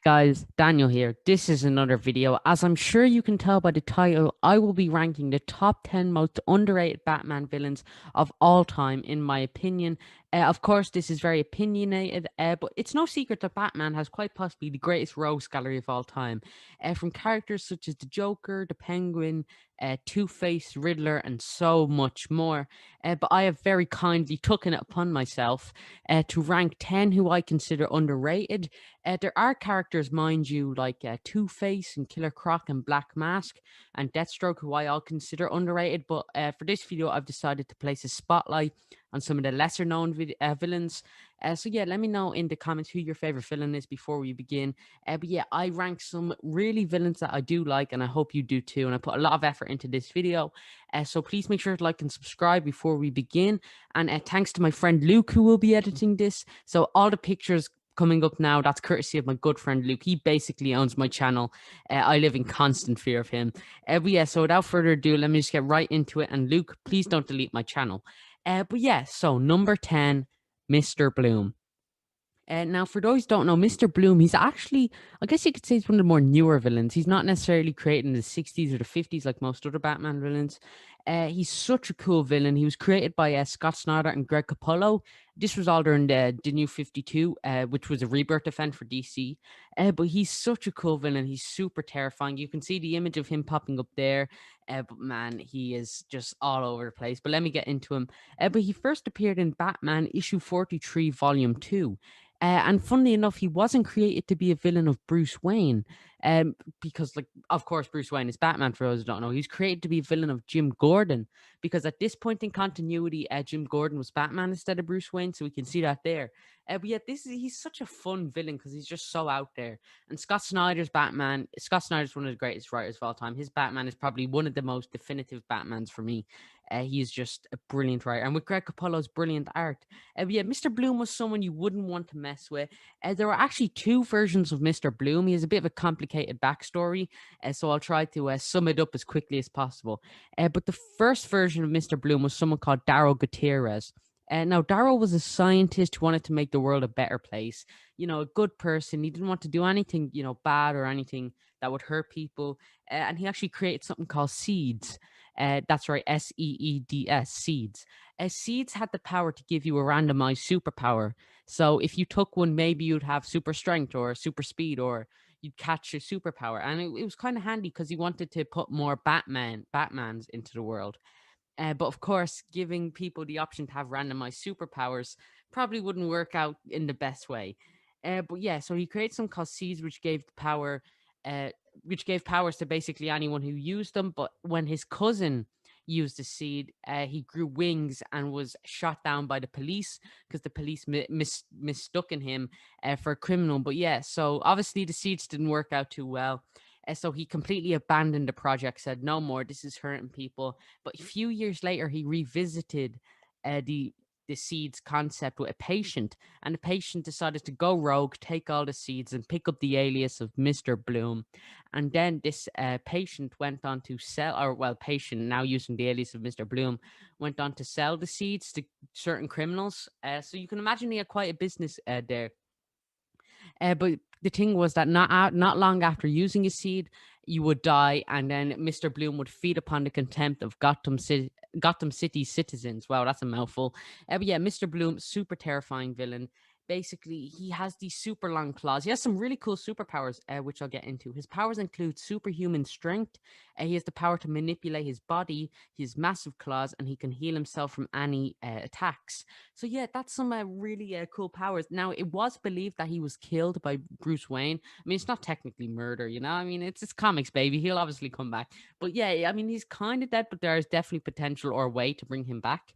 Guys, Daniel here. This is another video. As I'm sure you can tell by the title, I will be ranking the top 10 most underrated Batman villains of all time, in my opinion. Of course, this is very opinionated, but it's no secret that Batman has quite possibly the greatest rogues gallery of all time. From characters such as the Joker, the Penguin, Two-Face, Riddler, and so much more. But I have very kindly taken it upon myself to rank 10 who I consider underrated. There are characters, mind you, like Two-Face and Killer Croc and Black Mask and Deathstroke, who I all consider underrated. But for this video, I've decided to place a spotlight on some of the lesser known villains. So yeah, let me know in the comments who your favorite villain is before we begin. But yeah, I rank some really villains that I do like, and I hope you do too. And I put a lot of effort into this video. So please make sure to like and subscribe before we begin. And thanks to my friend Luke, who will be editing this. So all the pictures coming up now, that's courtesy of my good friend Luke. He basically owns my channel. I live in constant fear of him. But yeah, so without further ado, let me just get right into it. And Luke, please don't delete my channel. But yeah, so number 10, Mr. Bloom. Now, for those who don't know, Mr. Bloom, he's actually, I guess you could say he's one of the more newer villains. He's not necessarily created in the 60s or the 50s like most other Batman villains. He's such a cool villain. He was created by Scott Snyder and Greg Capullo. This was all during the New 52, which was a rebirth event for DC. But he's such a cool villain. He's super terrifying. You can see the image of him popping up there. But man, he is just all over the place. But let me get into him. But he first appeared in Batman issue 43, volume 2. And funnily enough, he wasn't created to be a villain of Bruce Wayne, because, like, of course, Bruce Wayne is Batman. For those who don't know, he's created to be a villain of Jim Gordon, because at this point in continuity, Jim Gordon was Batman instead of Bruce Wayne, so we can see that there. But yet, he's such a fun villain because he's just so out there. And Scott Snyder's Batman, Scott Snyder's one of the greatest writers of all time. His Batman is probably one of the most definitive Batmans for me. He is just a brilliant writer, and with Greg Capullo's brilliant art. But yeah, Mr. Bloom was someone you wouldn't want to mess with. There were actually two versions of Mr. Bloom. He has a bit of a complicated backstory, so I'll try to sum it up as quickly as possible. But the first version of Mr. Bloom was someone called Daryl Gutierrez. Now, Daryl was a scientist who wanted to make the world a better place. You know, a good person. He didn't want to do anything, bad or anything that would hurt people. And he actually created something called seeds. That's right, SEEDS, seeds. Seeds had the power to give you a randomized superpower. So if you took one, maybe you'd have super strength or super speed, or you'd catch a superpower. And it was kind of handy because he wanted to put more Batmans into the world. But of course, giving people the option to have randomized superpowers probably wouldn't work out in the best way. But yeah, so he created some called seeds, uh, which gave powers to basically anyone who used them. But when his cousin used the seed, he grew wings and was shot down by the police because the police mistook him for a criminal. But yeah, so obviously the seeds didn't work out too well. So he completely abandoned the project, said, no more, this is hurting people. But a few years later, he revisited the seeds concept with a patient, and the patient decided to go rogue, take all the seeds, and pick up the alias of Mr. Bloom. And then this patient went on to sell, or well, patient now using the alias of Mr. Bloom, went on to sell the seeds to certain criminals. So you can imagine he had quite a business there. But the thing was that not long after using a seed, you would die, and then Mr. Bloom would feed upon the contempt of Gotham City citizens. Wow, that's a mouthful. But yeah, Mr. Bloom, super terrifying villain. Basically, he has these super long claws. He has some really cool superpowers, which I'll get into. His powers include superhuman strength. He has the power to manipulate his body, his massive claws, and he can heal himself from any attacks. So yeah, that's some really cool powers. Now, it was believed that he was killed by Bruce Wayne. I mean, it's not technically murder, I mean, it's comics, baby. He'll obviously come back. But yeah, I mean, he's kind of dead, but there is definitely potential or a way to bring him back.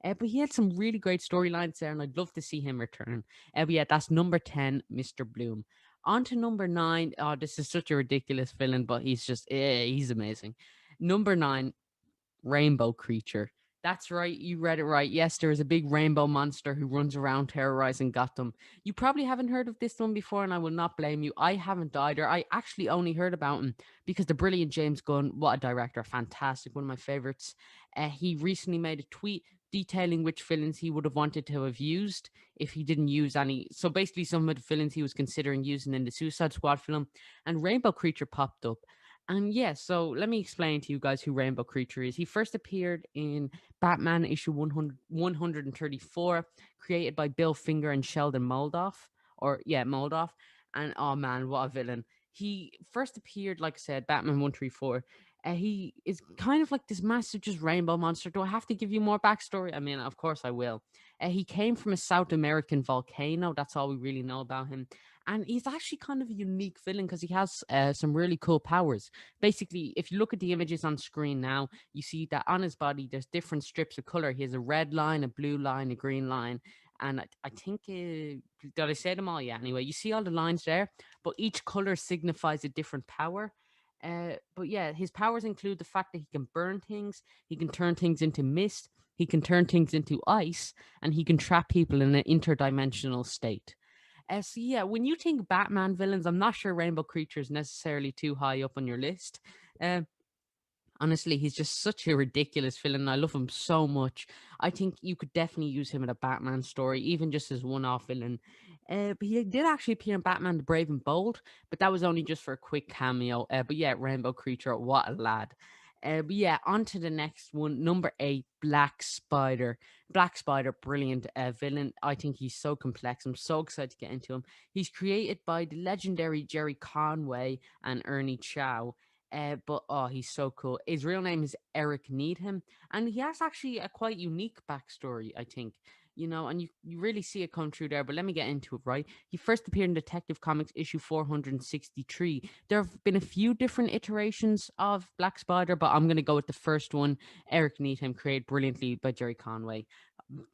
But he had some really great storylines there, and I'd love to see him return. But yeah, that's number 10, Mr. Bloom. On to number 9. Oh, this is such a ridiculous villain, but he's amazing. Number 9, Rainbow Creature. That's right, you read it right. Yes, there is a big rainbow monster who runs around terrorizing Gotham. You probably haven't heard of this one before, and I will not blame you. I haven't either. I actually only heard about him because the brilliant James Gunn, what a director, fantastic, one of my favorites. He recently made a tweet detailing which villains he would have wanted to have used if he didn't use any. So basically, some of the villains he was considering using in the Suicide Squad film, and Rainbow Creature popped up. And yeah, so let me explain to you guys who Rainbow Creature is. He first appeared in Batman issue 134, created by Bill Finger and Sheldon Moldoff. Or, yeah, Moldoff. And oh man, what a villain. He first appeared, like I said, Batman 134. He is kind of like this massive, just rainbow monster. Do I have to give you more backstory? I mean, of course I will. He came from a South American volcano. That's all we really know about him. And he's actually kind of a unique villain because he has some really cool powers. Basically, if you look at the images on screen now, you see that on his body, there's different strips of color. He has a red line, a blue line, a green line. And I think, did I say them all? Yeah, anyway, you see all the lines there, but each color signifies a different power. But yeah, his powers include the fact that he can burn things, he can turn things into mist, he can turn things into ice, and he can trap people in an interdimensional state. So yeah, when you think Batman villains, I'm not sure Rainbow Creature is necessarily too high up on your list. Uh, Honestly, he's just such a ridiculous villain. I love him so much. I think you could definitely use him in a Batman story, even just as one-off villain. But he did actually appear in Batman: The Brave and Bold, but that was only just for a quick cameo. But yeah, Rainbow Creature, what a lad. But yeah, on to the next one, number 8, Black Spider. Black Spider, brilliant villain. I think he's so complex. I'm so excited to get into him. He's created by the legendary Jerry Conway and Ernie Chow. But oh, he's so cool. His real name is Eric Needham, and he has actually a quite unique backstory, I think. And you really see it come through there. But let me get into it, right? He first appeared in Detective Comics issue 463. There have been a few different iterations of Black Spider, but I'm going to go with the first one. Eric Needham, created brilliantly by Jerry Conway.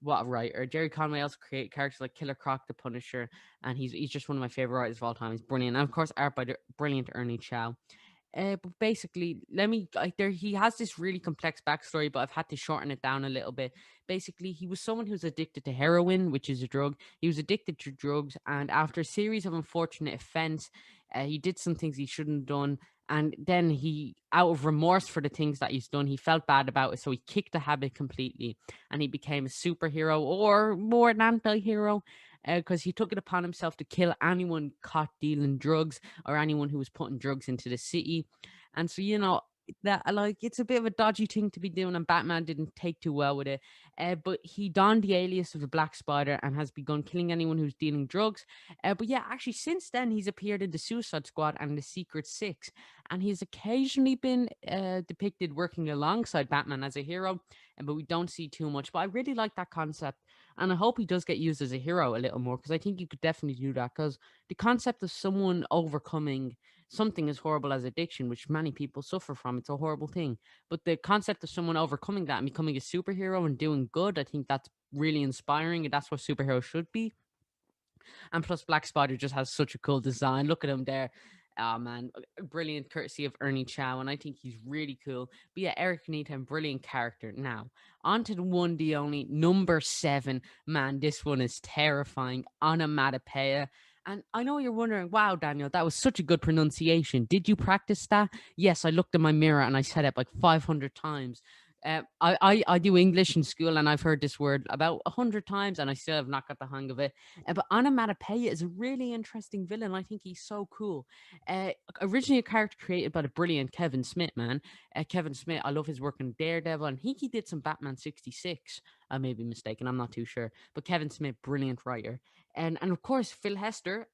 What a writer. Jerry Conway also created characters like Killer Croc, the Punisher, and he's just one of my favorite writers of all time. He's brilliant. And of course, art by the brilliant Ernie Chow. But basically, let me like there. He has this really complex backstory, but I've had to shorten it down a little bit. Basically, he was someone who was addicted to heroin, which is a drug. He was addicted to drugs, and after a series of unfortunate events, he did some things he shouldn't have done. And then he, out of remorse for the things that he's done, he felt bad about it, so he kicked the habit completely, and he became a superhero, or more an anti-hero, because he took it upon himself to kill anyone caught dealing drugs or anyone who was putting drugs into the city. And so, that like it's a bit of a dodgy thing to be doing, and Batman didn't take too well with it. But he donned the alias of the Black Spider and has begun killing anyone who's dealing drugs. But yeah, actually, since then he's appeared in the Suicide Squad and the Secret Six, and he's occasionally been depicted working alongside Batman as a hero. But we don't see too much. But I really like that concept, and I hope he does get used as a hero a little more, because I think you could definitely do that. Because the concept of someone overcoming something as horrible as addiction, which many people suffer from, it's a horrible thing. But the concept of someone overcoming that and becoming a superhero and doing good, I think that's really inspiring, and that's what superheroes should be. And plus, Black Spider just has such a cool design. Look at him there. Oh man, brilliant courtesy of Ernie Chow, and I think he's really cool. But yeah, Eric Needham, brilliant character. Now, on to the one, the only, number 7. Man, this one is terrifying. Onomatopoeia. And I know you're wondering, wow, Daniel, that was such a good pronunciation. Did you practice that? Yes, I looked in my mirror and I said it like 500 times. I do English in school, and I've heard this word about 100 times, and I still have not got the hang of it. But Onomatopoeia is a really interesting villain. I think he's so cool. Originally a character created by the brilliant Kevin Smith, man. Kevin Smith, I love his work in Daredevil, and I think he did some Batman 66. I may be mistaken, I'm not too sure. But Kevin Smith, brilliant writer. And of course, Phil Hester.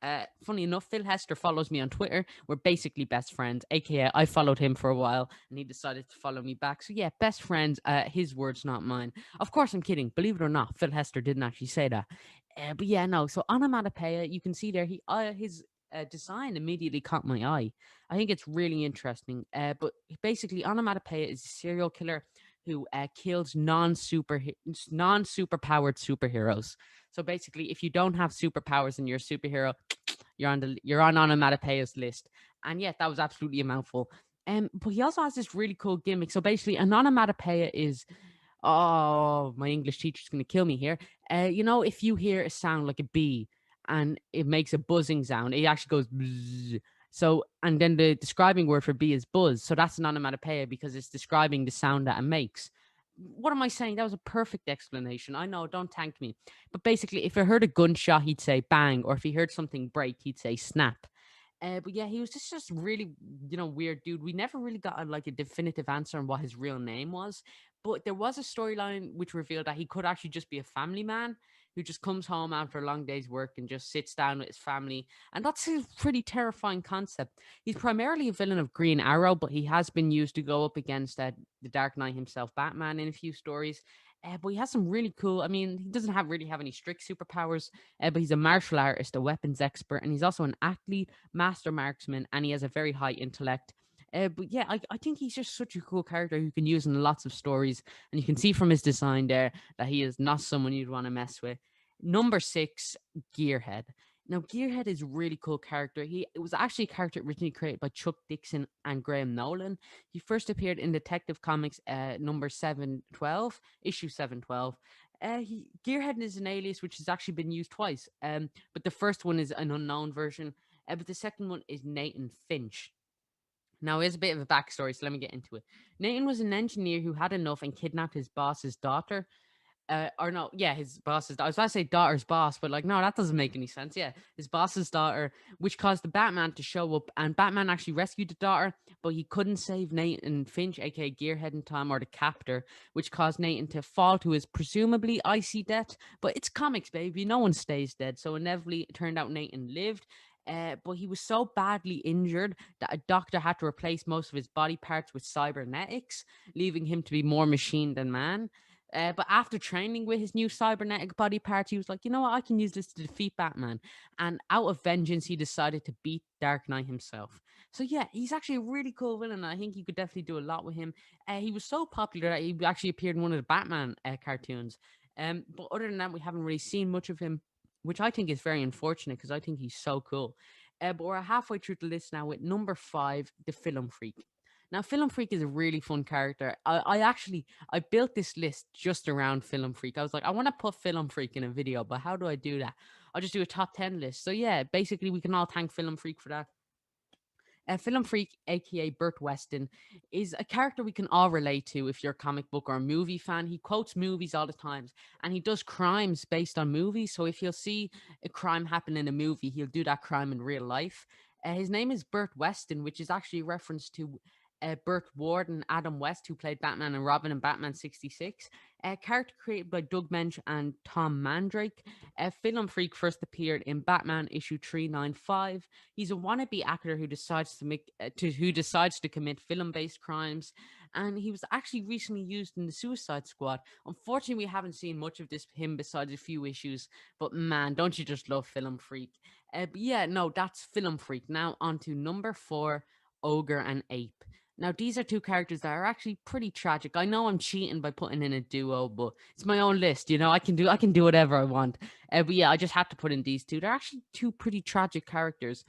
Funny enough, Phil Hester follows me on Twitter. We're basically best friends, aka I followed him for a while, and he decided to follow me back. So yeah, best friends. His words, not mine. Of course, I'm kidding. Believe it or not, Phil Hester didn't actually say that. But yeah, no. So Onomatopoeia, you can see there, his design immediately caught my eye. I think it's really interesting. But basically, Onomatopoeia is a serial killer who kills non-super powered superheroes. So basically, if you don't have superpowers and you're a superhero, you're on Onomatopoeia's list. And yeah, that was absolutely a mouthful. But he also has this really cool gimmick. So basically, an onomatopoeia is, oh, my English teacher's going to kill me here. If you hear a sound like a bee and it makes a buzzing sound, it actually goes bzzz. So, and then the describing word for bee is buzz. So that's an onomatopoeia because it's describing the sound that it makes. what am I saying? That was a perfect explanation. I know, don't thank me. But basically, if he heard a gunshot, he'd say bang, or if he heard something break, he'd say snap. But yeah, he was just really, weird dude. We never really got like a definitive answer on what his real name was. But there was a storyline which revealed that he could actually just be a family man who just comes home after a long day's work and just sits down with his family. And that's a pretty terrifying concept. He's primarily a villain of Green Arrow, but he has been used to go up against the Dark Knight himself, Batman, in a few stories. But he has some really cool. I mean, he doesn't really have any strict superpowers, but he's a martial artist, a weapons expert, and he's also an athlete, master marksman, and he has a very high intellect. But yeah, I think he's just such a cool character who can use in lots of stories, and you can see from his design there that he is not someone you'd want to mess with. Number 6, Gearhead. Now, Gearhead is a really cool character. It was actually a character originally created by Chuck Dixon and Graham Nolan. He first appeared in Detective Comics number 712, issue 712. Gearhead is an alias which has actually been used twice. But the first one is an unknown version, but the second one is Nathan Finch. Now, here's a bit of a backstory, so let me get into it. Nathan was an engineer who had enough and kidnapped his boss's daughter, or no, yeah, his boss's. I was about to say daughter's boss, but like, no, that doesn't make any sense. Yeah, his boss's daughter, which caused the Batman to show up, and Batman actually rescued the daughter, but he couldn't save Nathan Finch, aka Gearhead, in time, or the captor, which caused Nathan to fall to his presumably icy death. But it's comics, baby. No one stays dead, so inevitably, it turned out Nathan lived. But he was so badly injured that a doctor had to replace most of his body parts with cybernetics, leaving him to be more machine than man. But after training with his new cybernetic body parts, he was like, you know what, I can use this to defeat Batman. And out of vengeance, he decided to beat Dark Knight himself. So yeah, he's actually a really cool villain. I think you could definitely do a lot with him. He was so popular that he actually appeared in one of the Batman cartoons. But other than that, we haven't really seen much of him, which I think is very unfortunate because I think he's so cool. But we're halfway through the list now with number 5, the Film Freak. Now, Film Freak is a really fun character. I built this list just around Film Freak. I was like, I want to put Film Freak in a video, but how do I do that? I'll just do a top 10 list. So yeah, basically we can all thank Film Freak for that. Film Freak, aka Burt Weston, is a character we can all relate to if you're a comic book or a movie fan. He quotes movies all the time, and he does crimes based on movies. So if you'll see a crime happen in a movie, he'll do that crime in real life. His name is Burt Weston, which is actually a reference to Burt Ward and Adam West, who played Batman and Robin in Batman 66. A character created by Doug Mensch and Tom Mandrake. Film Freak first appeared in Batman issue 395. He's a wannabe actor who decides to commit film-based crimes, and he was actually recently used in the Suicide Squad. Unfortunately, we haven't seen much of him besides a few issues. But man, don't you just love Film Freak? But yeah, no, that's Film Freak. Now on to number 4, Ogre and Ape. Now, these are two characters that are actually pretty tragic. I know I'm cheating by putting in a duo, but it's my own list. I can do whatever I want. But yeah, I just had to put in these two. They're actually two pretty tragic characters.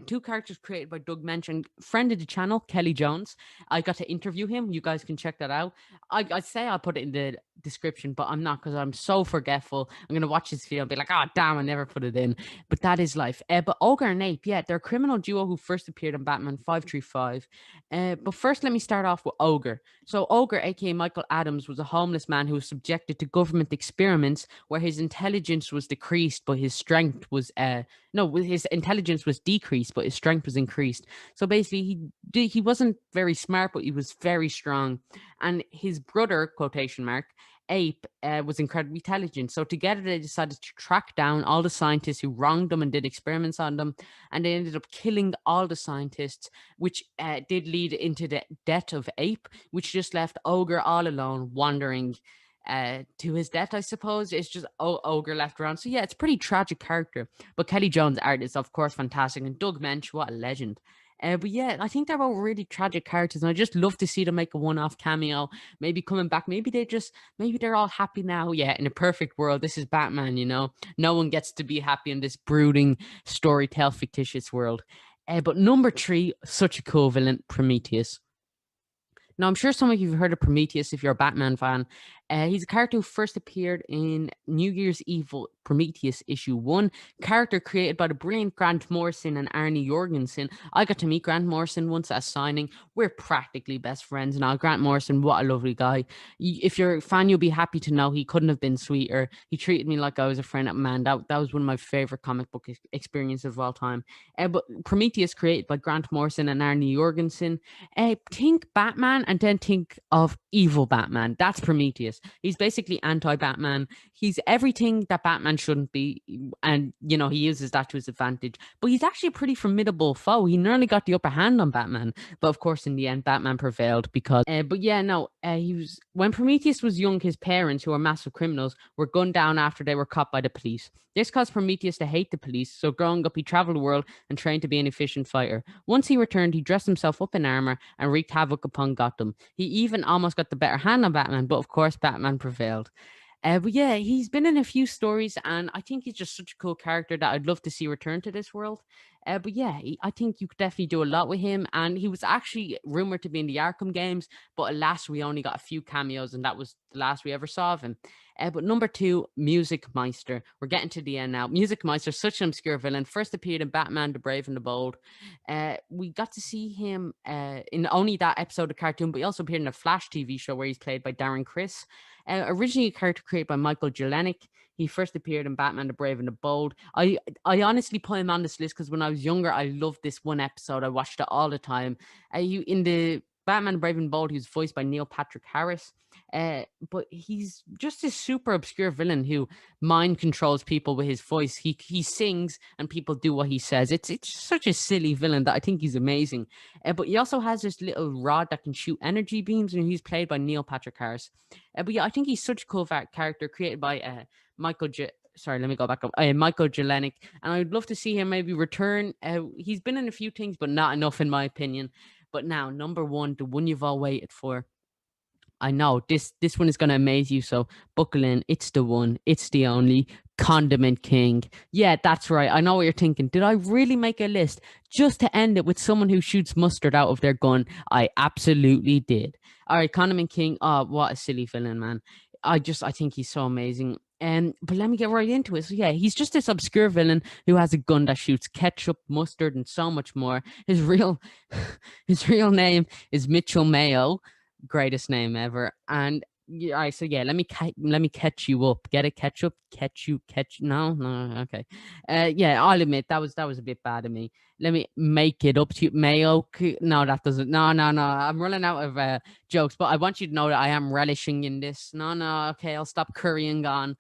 Two characters created by Doug Mensch and friend of the channel, Kelly Jones. I got to interview him. You guys can check that out. I say I'll put it in the description, but I'm not because I'm so forgetful. I'm going to watch this video and be like, oh, damn, I never put it in. But that is life. But Ogre and Ape, yeah, they're a criminal duo who first appeared in Batman 535. But first, let me start off with Ogre. So Ogre, aka Michael Adams, was a homeless man who was subjected to government experiments where his intelligence was decreased, but his strength was his intelligence was decreased, but his strength was increased. So basically, he wasn't very smart, but he was very strong. And his brother, quotation mark, Ape, was incredibly intelligent. So together they decided to track down all the scientists who wronged them and did experiments on them, and they ended up killing all the scientists, which did lead into the death of Ape, which just left Ogre all alone, wandering to his death, I suppose. It's just Ogre left around. So yeah, it's a pretty tragic character. But Kelly Jones' art is, of course, fantastic. And Doug Mensch, what a legend. But yeah, I think they're all really tragic characters, and I just love to see them make a one-off cameo, maybe coming back. Maybe they're all happy now. Yeah, in a perfect world, this is Batman, no one gets to be happy in this brooding, storytell, fictitious world. But number 3, such a cool villain, Prometheus. Now, I'm sure some of you have heard of Prometheus if you're a Batman fan. He's a character who first appeared in New Year's Evil Prometheus issue 1. Character created by the brilliant Grant Morrison and Arnie Jorgensen. I got to meet Grant Morrison once at a signing. We're practically best friends now. Grant Morrison, what a lovely guy. If you're a fan, you'll be happy to know he couldn't have been sweeter. He treated me like I was a friend. Man, that was one of my favorite comic book experiences of all time. But Prometheus, created by Grant Morrison and Arnie Jorgensen. Think Batman and then think of evil Batman. That's Prometheus. He's basically anti-Batman. He's everything that Batman shouldn't be, and he uses that to his advantage. But he's actually a pretty formidable foe. He nearly got the upper hand on Batman, but of course, in the end, Batman prevailed because. But yeah, no, he was when Prometheus was young. His parents, who were massive criminals, were gunned down after they were caught by the police. This caused Prometheus to hate the police. So growing up, he traveled the world and trained to be an efficient fighter. Once he returned, he dressed himself up in armor and wreaked havoc upon Gotham. He even almost got the better hand on Batman, but of course, Batman prevailed. But yeah, he's been in a few stories, and I think he's just such a cool character that I'd love to see return to this world. But yeah, I think you could definitely do a lot with him. And he was actually rumored to be in the Arkham games, but alas, we only got a few cameos, and that was the last we ever saw of him. But number 2, Music Meister. We're getting to the end now. Music Meister, such an obscure villain. First appeared in Batman: The Brave and the Bold. We got to see him in only that episode of cartoon, but he also appeared in a Flash TV show where he's played by Darren Criss. Originally a character created by Michael Jelenic. He first appeared in Batman: The Brave and the Bold. I honestly put him on this list because when I was younger, I loved this one episode. I watched it all the time. In the Batman: The Brave and the Bold, he was voiced by Neil Patrick Harris. But he's just this super obscure villain who mind controls people with his voice. He sings and people do what he says. It's such a silly villain that I think he's amazing. But he also has this little rod that can shoot energy beams, and he's played by Neil Patrick Harris. But yeah, I think he's such a cool character created by Sorry, let me go back up. Michael Jelenic, and I'd love to see him maybe return. He's been in a few things, but not enough in my opinion. But now, number 1, the one you've all waited for. I know this one is going to amaze you, so buckle in. It's the one, it's the only Condiment King. Yeah, that's right. I know what you're thinking. Did I really make a list just to end it with someone who shoots mustard out of their gun? I absolutely did. All right, Condiment King. Oh, what a silly villain, man. I think he's so amazing. But let me get right into it. So yeah, he's just this obscure villain who has a gun that shoots ketchup, mustard, and so much more. His real name is Mitchell Mayo. Greatest name ever. And yeah, all right, so yeah, let me catch you up. Get it? Catch up? Catch. No, okay. Yeah, I'll admit that was a bit bad of me. Let me make it up to you. Mayo? No, that doesn't. No. I'm running out of jokes, but I want you to know that I am relishing in this. No. Okay, I'll stop currying on.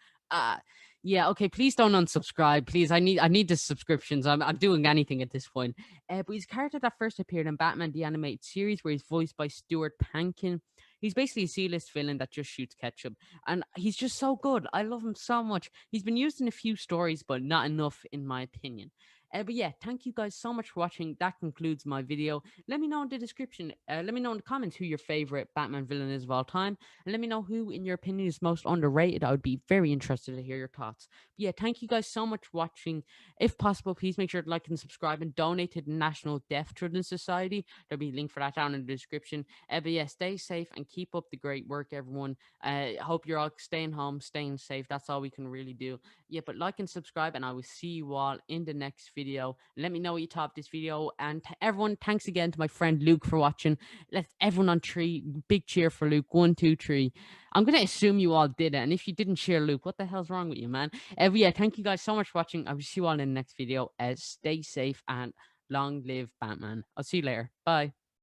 Yeah, okay, please don't unsubscribe, please. I need the subscriptions. I'm doing anything at this point. But he's a character that first appeared in Batman the Animated Series, where he's voiced by Stuart Pankin. He's basically a C-list villain that just shoots ketchup, and he's just so good. I love him so much. He's been used in a few stories, but not enough, in my opinion. But yeah, thank you guys so much for watching. That concludes my video. Let me know in the description. Let me know in the comments who your favorite Batman villain is of all time. And let me know who, in your opinion, is most underrated. I would be very interested to hear your thoughts. But yeah, thank you guys so much for watching. If possible, please make sure to like and subscribe and donate to the National Deaf Children's Society. There'll be a link for that down in the description. But yeah, stay safe and keep up the great work, everyone. Hope you're all staying home, staying safe. That's all we can really do. Yeah, but like and subscribe, and I will see you all in the next video. Let me know what you thought of this video. And everyone, thanks again to my friend Luke for watching. Let's everyone on 3. Big cheer for Luke. 1, 2, 3. I'm going to assume you all did it. And if you didn't share Luke, what the hell's wrong with you, man? But yeah, thank you guys so much for watching. I will see you all in the next video. Stay safe and long live Batman. I'll see you later. Bye.